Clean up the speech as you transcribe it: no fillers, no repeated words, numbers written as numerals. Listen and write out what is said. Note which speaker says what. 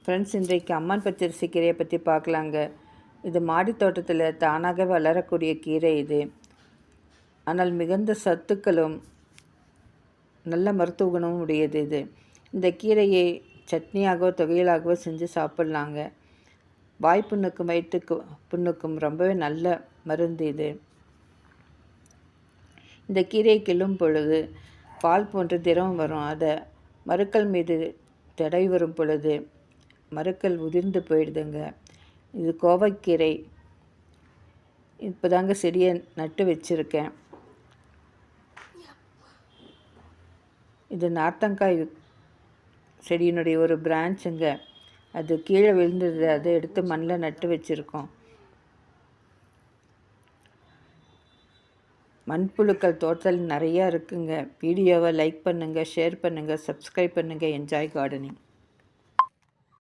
Speaker 1: Friends, இன்றைக்கு அம்மன் பச்சரிசி கீரையை பற்றி பார்க்கலாங்க. இது மாடி தோட்டத்தில் தானாக வளரக்கூடிய கீரை இது. ஆனால் மிகுந்த சத்துக்களும் நல்ல மருத்துவ குணமும் உடையது இது. இந்த கீரையை சட்னியாகவோ தொகையலாகவோ செஞ்சு சாப்பிட்லாங்க. வாய்ப்புண்ணுக்கும் வயிற்றுக்கு புண்ணுக்கும் ரொம்பவே நல்ல மருந்து இது. இந்த கீரையை கிள்ளும் பொழுது பால் போன்ற திரவம் வரும். அதை மருக்கள் மீது தடை வரும் பொழுது மருக்கள் உதிர்ந்து போயிடுதுங்க. இது கோவைக்கீரை. இப்போ தாங்க செடியை நட்டு வச்சுருக்கேன். இது நார்த்தங்காய் செடியினுடைய ஒரு பிரான்ச்சுங்க. அது கீழே விழுந்தது, அதை எடுத்து மண்ணில் நட்டு வச்சுருக்கோம். மண்புழுக்கள் தோட்டத்தில் நிறையா இருக்குங்க. வீடியோவை லைக் பண்ணுங்கள், ஷேர் பண்ணுங்கள், சப்ஸ்கிரைப் பண்ணுங்கள். Enjoy gardening.